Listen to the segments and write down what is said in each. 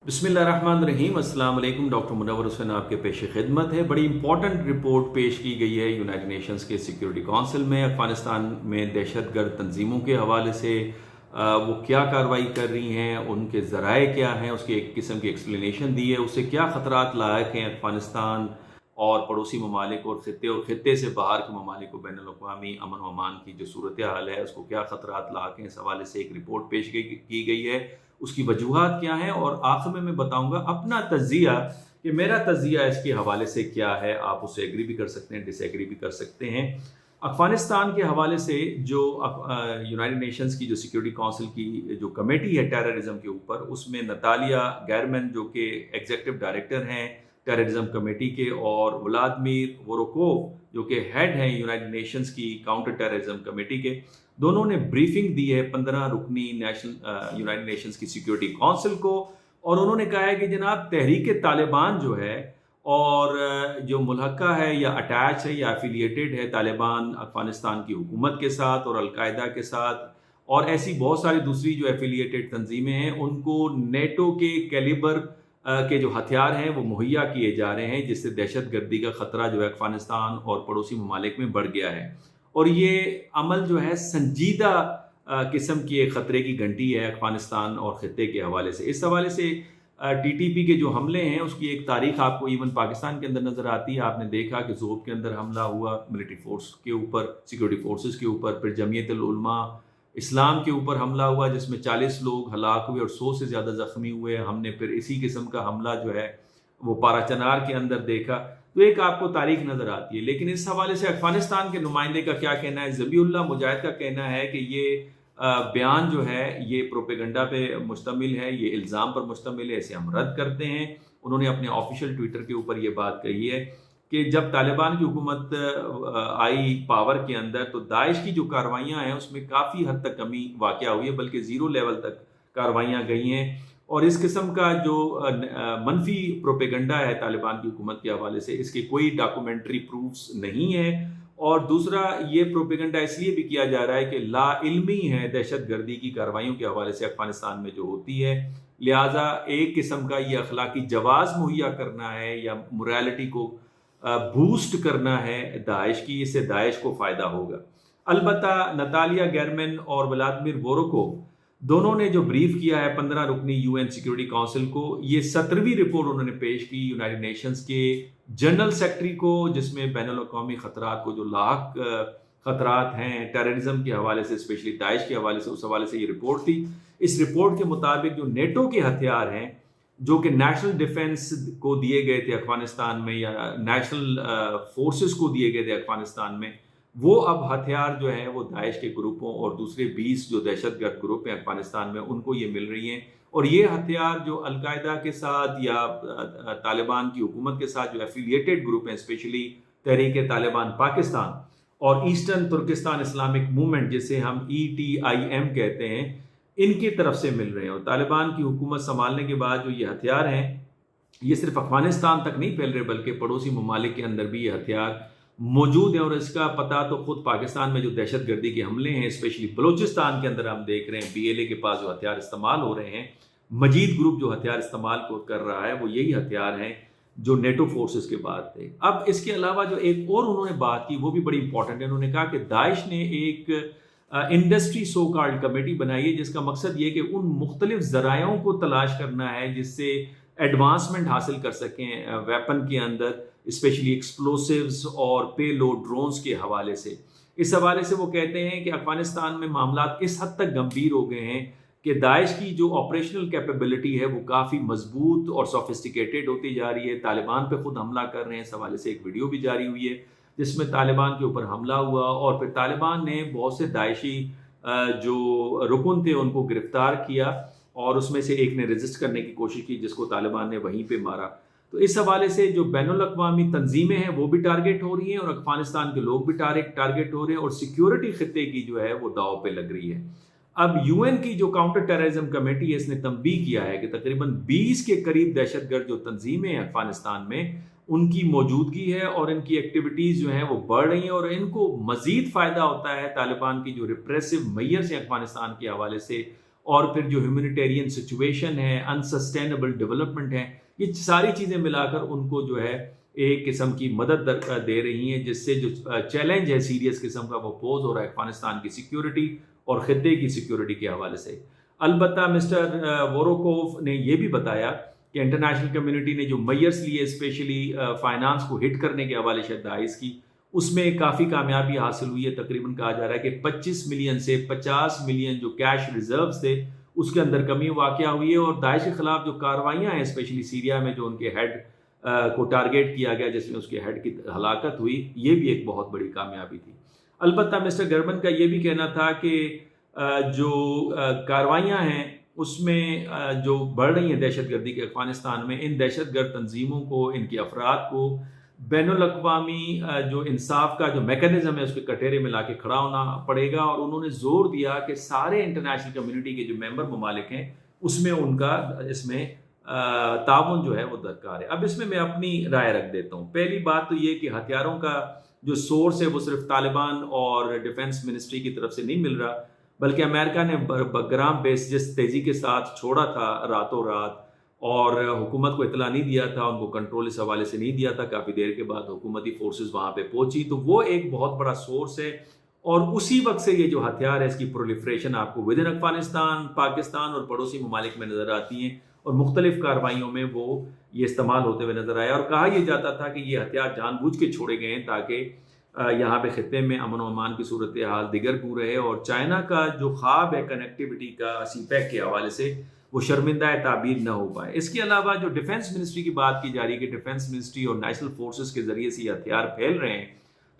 बिस्मिल्लाहिर्रहमानिर्रहीम। अस्सलाम वालेकुम। डॉक्टर मुनव्वर हुसैन आपके पेश खिदमत है। बड़ी इंपॉर्टेंट रिपोर्ट पेश की गई है यूनाइटेड नेशंस के सिक्योरिटी काउंसिल में। अफ़गानिस्तान में दहशतगर्द तंजीमों के हवाले से वो क्या कार्रवाई कर रही हैं, उनके ज़राए क्या हैं, उसकी एक किस्म की एक्सप्लेनेशन दी है। उससे क्या ख़तरात लायक हैं अफ़गानिस्तान और पड़ोसी ममालिक और ख़ित्ते से बाहर के ममालिक को बैनुल-अक़वामी अमन व अमान की जो सूरत हाल है उसको क्या ख़तरात लायक हैं, इस हवाले से एक रिपोर्ट पेश की गई है। उसकी वजूहात क्या हैं और आखिर में मैं बताऊंगा अपना तज्जिया कि मेरा तज्जिया इसके हवाले से क्या है। आप उससे एग्री भी कर सकते हैं, डिसएग्री भी कर सकते हैं। अफ़गानिस्तान के हवाले से जो यूनाइटेड नेशंस की जो सिक्योरिटी काउंसिल की जो कमेटी है टेररिज्म के ऊपर, उसमें नतालिया गैरमैन जो कि एग्जीक्यूटिव डायरेक्टर हैं टेररिज्म कमेटी के, और व्लादिमीर वोरोकोव जो कि हेड हैं यूनाइटेड नेशंस की काउंटर टेररिज्म कमेटी के, दोनों ने ब्रीफिंग दी है 15 रुकनी यूनाइटेड नेशंस की सिक्योरिटी काउंसिल को। और उन्होंने कहा है कि जनाब तहरीक तालिबान जो है और जो मुल्हका है या अटैच है या एफिलिएटेड है तालिबान अफ़गानिस्तान की हुकूमत के साथ और अलकायदा के साथ, और ऐसी बहुत सारी दूसरी जो एफिलिएटेड तंजीमें हैं, उनको नेटो के कैलिबर के जो हथियार हैं वो मुहैया किए जा रहे हैं, जिससे दहशत गर्दी का ख़तरा जो है अफ़गानिस्तान और पड़ोसी ममालिक में बढ़ गया है। और ये अमल जो है संजीदा किस्म की एक ख़तरे की घंटी है अफ़गानिस्तान और ख़ित्ते के हवाले से। इस हवाले से टीटीपी के जो हमले हैं उसकी एक तारीख आपको इवन पाकिस्तान के अंदर नज़र आती है। आपने देखा कि ज़ोब के अंदर हमला हुआ मिलिट्री फोर्स के ऊपर, सिक्योरिटी फोर्सेस के ऊपर, फिर जमीयत उलमा इस्लाम के ऊपर हमला हुआ जिसमें 40 लोग हलाक हुए और 100 से ज़्यादा ज़ख्मी हुए। हमने फिर इसी किस्म का हमला जो है वो पाराचनार के अंदर देखा। तो एक आपको तारीख नज़र आती है। लेकिन इस हवाले से अफ़गानिस्तान के नुमाइंदे का क्या कहना है? ज़बीउल्लाह मुजाहिद का कहना है कि ये बयान जो है ये प्रोपेगंडा पे मुश्तमिल है, ये इल्ज़ाम पर मुश्तमिल है, इसे हम रद्द करते हैं। उन्होंने अपने ऑफिशियल ट्विटर के ऊपर ये बात कही है कि जब तालिबान की हुकूमत आई पावर के अंदर, तो दाइश की जो कार्रवाइयाँ हैं उसमें काफ़ी हद तक कमी वाक़या हुई है, बल्कि ज़ीरो लेवल तक कार्रवाइयाँ गई हैं। और इस किस्म का जो मनफी प्रोपेगंडा है तालिबान की हुकूमत के हवाले से, इसके कोई डॉक्यूमेंट्री प्रूफ्स नहीं है। और दूसरा ये प्रोपेगंडा इसलिए भी किया जा रहा है कि लाइल्मी है दहशत गर्दी की कार्रवाइयों के हवाले से अफ़गानिस्तान में जो होती है, लिहाजा एक किस्म का ये अखलाकी जवाज़ मुहैया करना है या मोरालिटी को बूस्ट करना है दाइश की, इससे दाइश को फ़ायदा होगा। अलबत्ता नतालिया गैरमैन और व्लादिमीर वोरोकोव दोनों ने जो ब्रीफ किया है 15 रुकनी यूएन सिक्योरिटी काउंसिल को, ये 17वीं रिपोर्ट उन्होंने पेश की यूनाइटेड नेशंस के जनरल सेक्रेटरी को, जिसमें बैनुल-अक़वामी ख़तरात को जो लाक ख़तरात हैं टेररिज्म के हवाले से, स्पेशली दाइश के हवाले से, उस हवाले से ये रिपोर्ट थी। इस रिपोर्ट के मुताबिक जो नेटो के हथियार हैं जो कि नेशनल डिफेंस को दिए गए थे अफ़गानिस्तान में या नेशनल फोर्सेस को दिए गए थे अफ़गानिस्तान में, वो अब हथियार जो हैं वो दाइश के ग्रुपों और दूसरे 20 जो दहशतगर्द ग्रुप हैं अफ़गानिस्तान में उनको ये मिल रही हैं। और ये हथियार जो अलकायदा के साथ या तालिबान की हुकूमत के साथ जो एफिलिएटेड ग्रुप हैं, स्पेशली तहरीक तालिबान पाकिस्तान और ईस्टर्न तुर्किस्तान इस्लामिक मूवमेंट जिसे हम ETIM कहते हैं, इनकी तरफ से मिल रहे हैं। और तालिबान की हुकूमत संभालने के बाद जो ये हथियार हैं ये सिर्फ अफ़गानिस्तान तक नहीं फैल रहे, बल्कि पड़ोसी ममालिक के अंदर भी ये हथियार मौजूद है। और इसका पता तो खुद पाकिस्तान में जो दहशत गर्दी के हमले हैं, स्पेशली बलूचिस्तान के अंदर हम देख रहे हैं BLA के पास जो हथियार इस्तेमाल हो रहे हैं, मजीद ग्रुप जो हथियार इस्तेमाल कर रहा है वो यही हथियार हैं जो नेटो फोर्सेस के बाद थे। अब इसके अलावा जो एक और उन्होंने बात की वो भी बड़ी इंपॉर्टेंट है। उन्होंने कहा कि दाइश ने एक इंडस्ट्री सो कॉल्ड कमेटी बनाई है जिसका मकसद ये कि उन मुख्तलिफ ज़रायों को तलाश करना है जिससे एडवांसमेंट हासिल कर सकें वेपन के अंदर, स्पेशली एक्सप्लोसिव्स और पे लोड ड्रोन्स के हवाले से। इस हवाले से वो कहते हैं कि अफ़गानिस्तान में मामला इस हद तक गंभीर हो गए हैं कि दाइश की जो ऑपरेशनल कैपेबिलिटी है वो काफ़ी मजबूत और सोफिस्टिकेटेड होती जा रही है। तालिबान पे खुद हमला कर रहे हैं। इस हवाले से एक वीडियो भी जारी हुई है जिसमें तालिबान के ऊपर हमला हुआ और फिर तालिबान ने बहुत से दाइशी जो रुकन थे उनको गिरफ्तार किया और उसमें से एक ने रेजिस्ट करने की कोशिश की जिसको तालिबान ने वहीं पे मारा। तो इस हवाले से जो बैनुल-अक़वामी तंजीमें हैं वो भी टारगेट हो रही हैं और अफ़गानिस्तान के लोग भी टारगेट हो रहे हैं और सिक्योरिटी खित्ते की जो है वो दाव पे लग रही है। अब यूएन की जो काउंटर टेररिज्म कमेटी है इसने तंबीह किया है कि तकरीबन 20 के करीब दहशतगर्द जो तंजीमें हैं अफ़गानिस्तान में उनकी मौजूदगी है और इनकी एक्टिविटीज़ जो हैं वो बढ़ रही हैं और इनको मज़ीद फ़ायदा होता है तालिबान की जो रिप्रेसिव मैयर्स हैं अफ़गानिस्तान के हवाले से اور پھر جو ہیومینیٹیرین سچویشن ہے، انسسٹینیبل ڈیولپمنٹ ہے، یہ ساری چیزیں ملا کر ان کو جو ہے ایک قسم کی مدد دے رہی ہیں، جس سے جو چیلنج ہے سیریس قسم کا وہ پوز ہو رہا ہے افغانستان کی سیکیورٹی اور خطے کی سیکیورٹی کے حوالے سے۔ البتہ مسٹر ووروکوف نے یہ بھی بتایا کہ انٹرنیشنل کمیونٹی نے جو میئرس لیے اسپیشلی فائنانس کو ہٹ کرنے کے حوالے سے ڈائز کی، اس میں کافی کامیابی حاصل ہوئی ہے۔ تقریباً کہا جا رہا ہے کہ 25 ملین سے 50 ملین جو کیش ریزروز تھے اس کے اندر کمی واقع ہوئی ہے، اور داعش کے خلاف جو کارروائیاں ہیں اسپیشلی سیریا میں جو ان کے ہیڈ کو ٹارگیٹ کیا گیا جس میں اس کے ہیڈ کی ہلاکت ہوئی، یہ بھی ایک بہت بڑی کامیابی تھی۔ البتہ مسٹر گربن کا یہ بھی کہنا تھا کہ جو کارروائیاں ہیں اس میں جو بڑھ رہی ہیں دہشت گردی کے افغانستان میں، ان دہشت گرد تنظیموں کو، ان کے افراد کو بین الاقوامی جو انصاف کا جو میکانزم ہے اس کے کٹہرے میں لا کے کھڑا ہونا پڑے گا، اور انہوں نے زور دیا کہ سارے انٹرنیشنل کمیونٹی کے جو ممبر ممالک ہیں اس میں ان کا اس میں تعاون جو ہے وہ درکار ہے۔ اب اس میں اپنی رائے رکھ دیتا ہوں۔ پہلی بات تو یہ کہ ہتھیاروں کا جو سورس ہے وہ صرف طالبان اور ڈیفنس منسٹری کی طرف سے نہیں مل رہا، بلکہ امریکہ نے بگرام بیس جس تیزی کے ساتھ چھوڑا تھا راتوں رات، اور حکومت کو اطلاع نہیں دیا تھا، ان کو کنٹرول اس حوالے سے نہیں دیا تھا، کافی دیر کے بعد حکومتی فورسز وہاں پہ پہنچی، تو وہ ایک بہت بڑا سورس ہے۔ اور اسی وقت سے یہ جو ہتھیار ہے اس کی پرولیفریشن آپ کو ودن افغانستان، پاکستان اور پڑوسی ممالک میں نظر آتی ہیں، اور مختلف کارروائیوں میں وہ یہ استعمال ہوتے ہوئے نظر آیا، اور کہا یہ جاتا تھا کہ یہ ہتھیار جان بوجھ کے چھوڑے گئے ہیں تاکہ یہاں پہ خطے میں امن و امان کی صورتحال دیگر کو رہے، اور چائنا کا جو خواب ہے کنیکٹیوٹی کا سی پیک کے حوالے سے وہ شرمندہ تعبیر نہ ہو پائے۔ اس کے علاوہ جو ڈیفنس منسٹری کی بات کی جا رہی ہے کہ ڈیفنس منسٹری اور نیشنل فورسز کے ذریعے سے یہ ہتھیار پھیل رہے ہیں،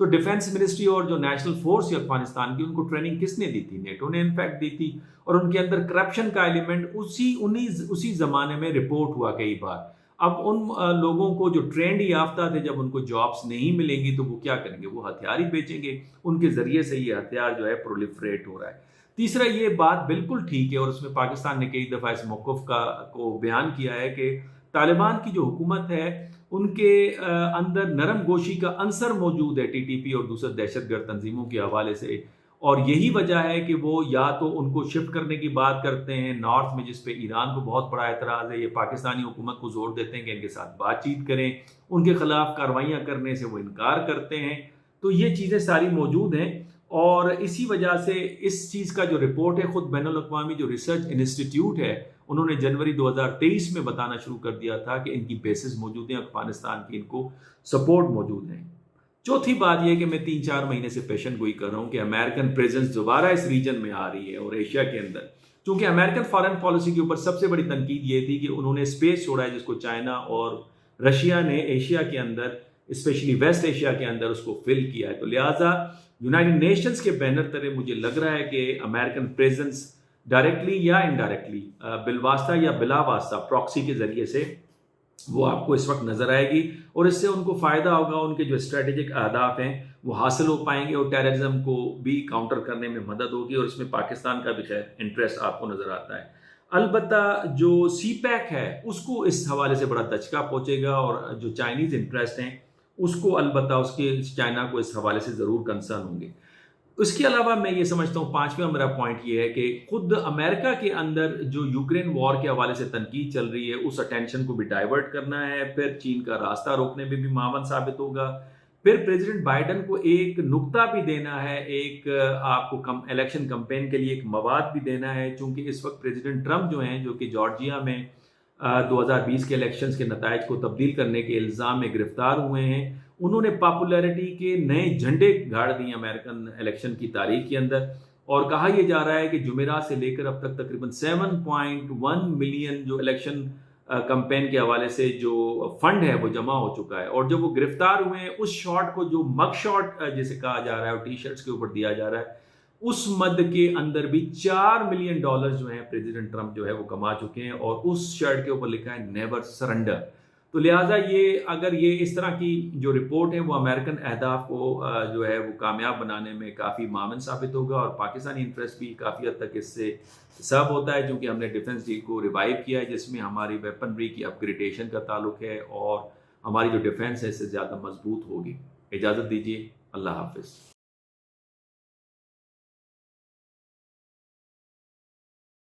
تو ڈیفنس منسٹری اور جو نیشنل فورس ہے افغانستان کی، ان کو ٹریننگ کس نے دی تھی؟ نیٹو نے انفیکٹ دی تھی، اور ان کے اندر کرپشن کا ایلیمنٹ اسی زمانے میں رپورٹ ہوا کئی بار۔ اب ان لوگوں کو جو ٹرینڈ یافتہ تھے، جب ان کو جابس نہیں ملیں گی تو وہ کیا کریں گے؟ وہ ہتھیار ہی بیچیں گے، ان کے ذریعے سے یہ ہتھیار جو ہے پرولیفریٹ ہو رہا ہے۔ تیسرا، یہ بات بالکل ٹھیک ہے، اور اس میں پاکستان نے کئی دفعہ اس موقف کو بیان کیا ہے کہ طالبان کی جو حکومت ہے ان کے اندر نرم گوشی کا عنصر موجود ہے ٹی ٹی پی اور دوسرے دہشت گرد تنظیموں کے حوالے سے، اور یہی وجہ ہے کہ وہ یا تو ان کو شفٹ کرنے کی بات کرتے ہیں نارتھ میں، جس پہ ایران کو بہت بڑا اعتراض ہے، یہ پاکستانی حکومت کو زور دیتے ہیں کہ ان کے ساتھ بات چیت کریں، ان کے خلاف کارروائیاں کرنے سے وہ انکار کرتے ہیں۔ تو یہ چیزیں ساری موجود ہیں، اور اسی وجہ سے اس چیز کا جو رپورٹ ہے خود بین الاقوامی جو ریسرچ انسٹیٹیوٹ ہے انہوں نے جنوری 2023 میں بتانا شروع کر دیا تھا کہ ان کی بیسز موجود ہیں، افغانستان کی ان کو سپورٹ موجود ہیں۔ چوتھی بات یہ کہ میں 3-4 مہینے سے پیشن گوئی کر رہا ہوں کہ امریکن پریزنس دوبارہ اس ریجن میں آ رہی ہے اور ایشیا کے اندر، چونکہ امریکن فارن پالیسی کے اوپر سب سے بڑی تنقید یہ تھی کہ انہوں نے اسپیس چھوڑا ہے جس کو چائنا اور رشیا نے ایشیا کے اندر، اسپیشلی ویسٹ ایشیا کے اندر اس کو فل کیا ہے۔ تو لہٰذا یونائٹڈ نیشنز کے بینر تلے مجھے لگ رہا ہے کہ امریکن پریزنس ڈائریکٹلی یا انڈائریکٹلی، بالواسطہ یا بلا واسطہ، پراکسی کے ذریعے سے وہ آپ کو اس وقت نظر آئے گی، اور اس سے ان کو فائدہ ہوگا، ان کے جو اسٹریٹجک اہداف ہیں وہ حاصل ہو پائیں گے، اور ٹیررزم کو بھی کاؤنٹر کرنے میں مدد ہوگی، اور اس میں پاکستان کا بھی خیر انٹرسٹ آپ کو نظر آتا ہے۔ البتہ جو سی پیک ہے اس کو اس حوالے سے بڑا دھچکا پہنچے گا، اور جو چائنیز انٹرسٹ ہیں اس کو البتہ اس کے چائنا کو اس حوالے سے ضرور کنسرن ہوں گے۔ اس کے علاوہ میں یہ سمجھتا ہوں 5واں میرا پوائنٹ یہ ہے کہ خود امریکہ کے اندر جو یوکرین وار کے حوالے سے تنقید چل رہی ہے اس اٹینشن کو بھی ڈائیورٹ کرنا ہے، پھر چین کا راستہ روکنے میں بھی معاون ثابت ہوگا، پھر پریزیڈنٹ بائیڈن کو ایک نقطہ بھی دینا ہے، ایک آپ کو الیکشن کمپین کے لیے ایک مواد بھی دینا ہے، چونکہ اس وقت پریزیڈنٹ ٹرمپ جو ہیں جو کہ جارجیا میں 2020 کے الیکشنز کے نتائج کو تبدیل کرنے کے الزام میں گرفتار ہوئے ہیں، انہوں نے پاپولیرٹی کے نئے جھنڈے گاڑ دیے امریکن الیکشن کی تاریخ کے اندر، اور کہا یہ جا رہا ہے کہ جمعرات سے لے کر اب تک تقریباً 7.1 ملین جو الیکشن کمپین کے حوالے سے جو فنڈ ہے وہ جمع ہو چکا ہے، اور جب وہ گرفتار ہوئے ہیں اس شاٹ کو جو مگ شاٹ جسے کہا جا رہا ہے اور ٹی شرٹس کے اوپر دیا جا رہا ہے، اس مد کے اندر بھی $4 ملین جو ہیں پریزیڈنٹ ٹرمپ جو ہے وہ کما چکے ہیں، اور اس شرٹ کے اوپر لکھا ہے نیور سرنڈر۔ تو لہٰذا یہ اگر یہ اس طرح کی جو رپورٹ ہے وہ امریکن اہداف کو جو ہے وہ کامیاب بنانے میں کافی معاون ثابت ہوگا، اور پاکستانی انٹرسٹ بھی کافی حد تک اس سے سب ہوتا ہے، کیونکہ ہم نے ڈیفنس ڈیل کو ریوائیو کیا ہے جس میں ہماری ویپنری کی اپ گریڈیشن کا تعلق ہے، اور ہماری جو ڈیفنس ہے اس سے زیادہ مضبوط ہوگی۔ اجازت دیجیے، اللہ حافظ۔